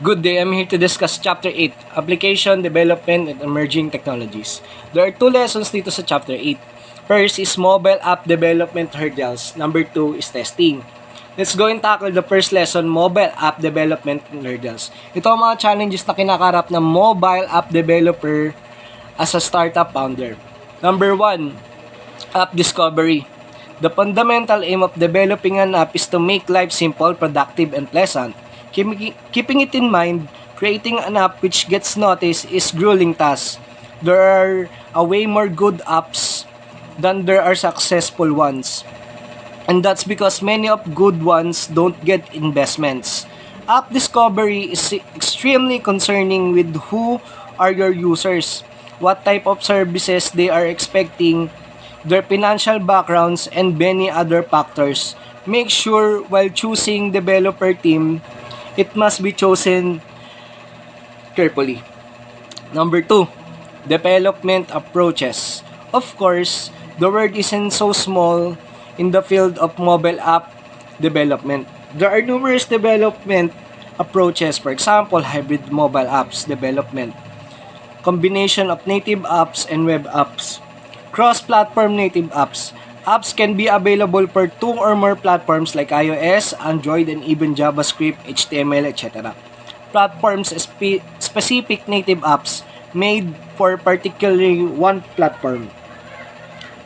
Good day, I'm here to discuss Chapter 8, Application, Development, and Emerging Technologies. There are two lessons dito sa Chapter 8. First is Mobile App Development Hurdles. Number 2 is Testing. Let's go and tackle the first lesson, Mobile App Development Hurdles. Ito ang mga challenges na kinakarap ng mobile app developer as a startup founder. Number 1, App Discovery. The fundamental aim of developing an app is to make life simple, productive, and pleasant. Keeping it in mind, creating an app which gets noticed is grueling task. There are way more good apps than there are successful ones. And that's because many of good ones don't get investments. App discovery is extremely concerning with who are your users, what type of services they are expecting, their financial backgrounds, and many other factors. Make sure while choosing developer team, it must be chosen carefully. Number 2, development approaches. Of course, the world isn't so small in the field of mobile app development. There are numerous development approaches, for example, hybrid mobile apps development, combination of native apps and web apps, cross-platform native apps. Apps can be available for 2 or more platforms like iOS, Android, and even JavaScript, HTML, etc. Platforms specific native apps made for particularly one platform.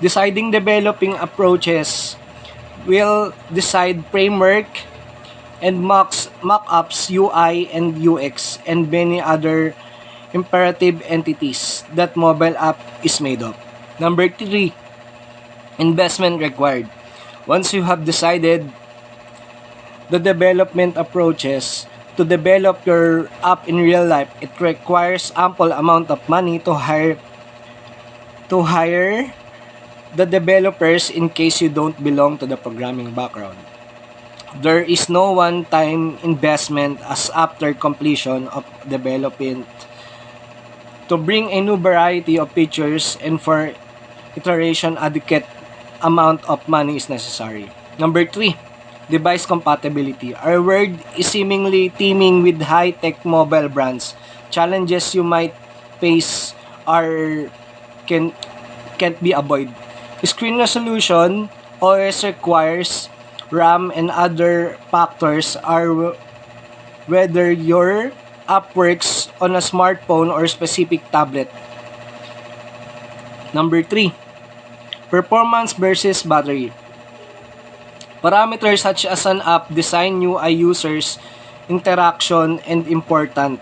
Deciding developing approaches will decide framework and mock-ups, UI and UX, and many other imperative entities that mobile app is made of. Number 3, investment required. Once you have decided the development approaches to develop your app in real life, it requires ample amount of money to hire the developers in case you don't belong to the programming background. There is no one-time investment as after completion of development to bring a new variety of features, and for iteration adequate amount of money is necessary. Number 3, device compatibility. Our world is seemingly teeming with high-tech mobile brands. Challenges you might face can't be avoided. Screen resolution, OS requires RAM, and other factors are whether your app works on a smartphone or specific tablet. Number 3, performance versus battery. Parameters such as an app design, UI users, interaction, and important.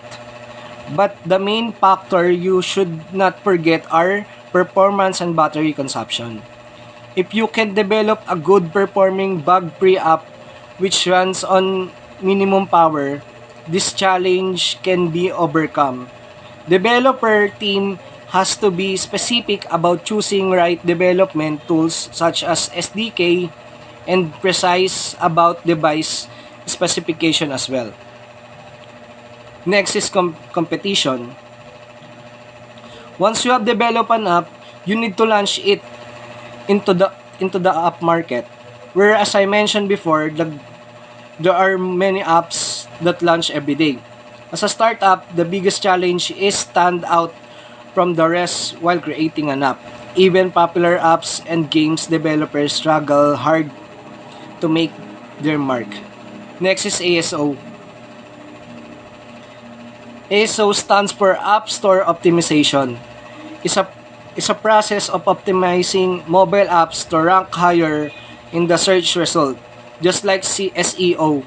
But the main factor you should not forget are performance and battery consumption. If you can develop a good performing bug-free app which runs on minimum power, this challenge can be overcome. Developer team has to be specific about choosing right development tools such as SDK, and precise about device specification as well. Next is competition. Once you have developed an app, you need to launch it into the app market, where, as I mentioned before, there are many apps that launch every day. As a startup, the biggest challenge is stand out from the rest while creating an app. Even popular apps and games developers struggle hard to make their mark. Next is ASO. ASO stands for App Store Optimization. It's a process of optimizing mobile apps to rank higher in the search result, just like SEO.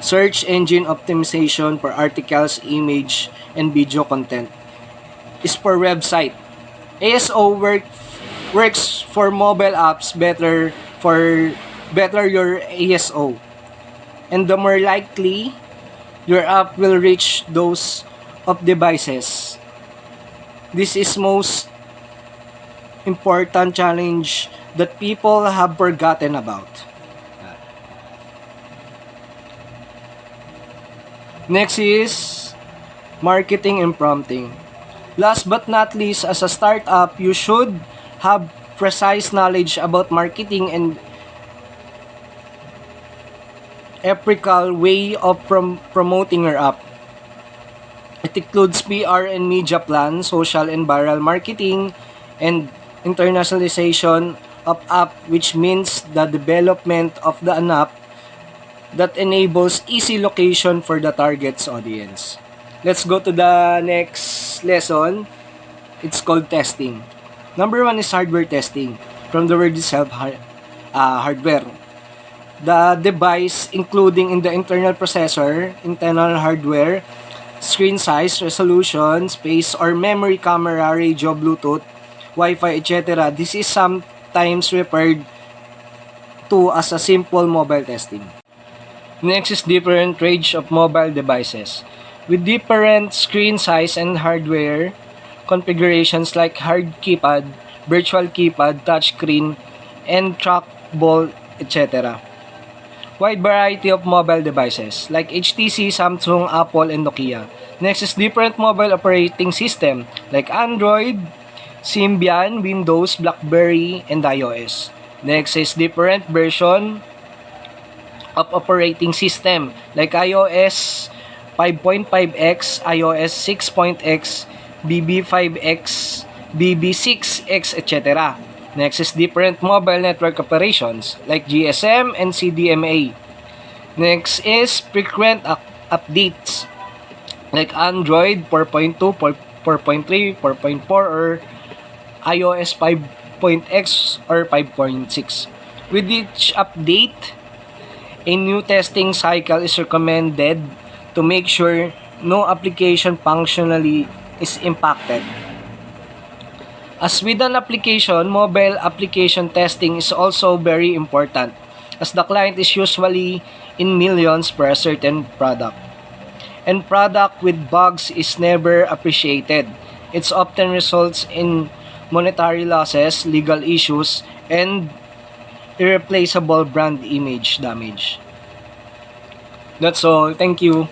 Search engine optimization for articles, image, and video content is for website. ASO works for mobile apps better your ASO, and the more likely your app will reach those of devices. This is most important challenge that people have forgotten about. Next is marketing and prompting. Last but not least, as a startup, you should have precise knowledge about marketing and ethical way of promoting your app. It includes PR and media plan, social and viral marketing, and internationalization of app, which means the development of an app that enables easy location for the target's audience. Let's go to the next lesson. It's called testing. Number 1 is hardware testing. From the word itself, hardware. The device, including in the internal processor, internal hardware, screen size, resolution, space, or memory, camera, radio, Bluetooth, Wi-Fi, etc. This is sometimes referred to as a simple mobile testing. Next is different range of mobile devices. With different screen size and hardware configurations like hard keypad, virtual keypad, touchscreen, and trackball, etc. Wide variety of mobile devices like HTC, Samsung, Apple, and Nokia. Next is different mobile operating system like Android, Symbian, Windows, BlackBerry, and iOS. Next is different version of operating system like iOS 5.5x, iOS 6.x, BB5x, BB6x, etc. Next is different mobile network operations like GSM and CDMA. Next is frequent updates like Android 4.2, 4.3, 4.4, or iOS 5.x or 5.6. With each update, a new testing cycle is recommended to make sure no application functionally is impacted. As with an application, mobile application testing is also very important as the client is usually in millions for a certain product. And product with bugs is never appreciated. It often results in monetary losses, legal issues, and irreplaceable brand image damage. That's all. Thank you.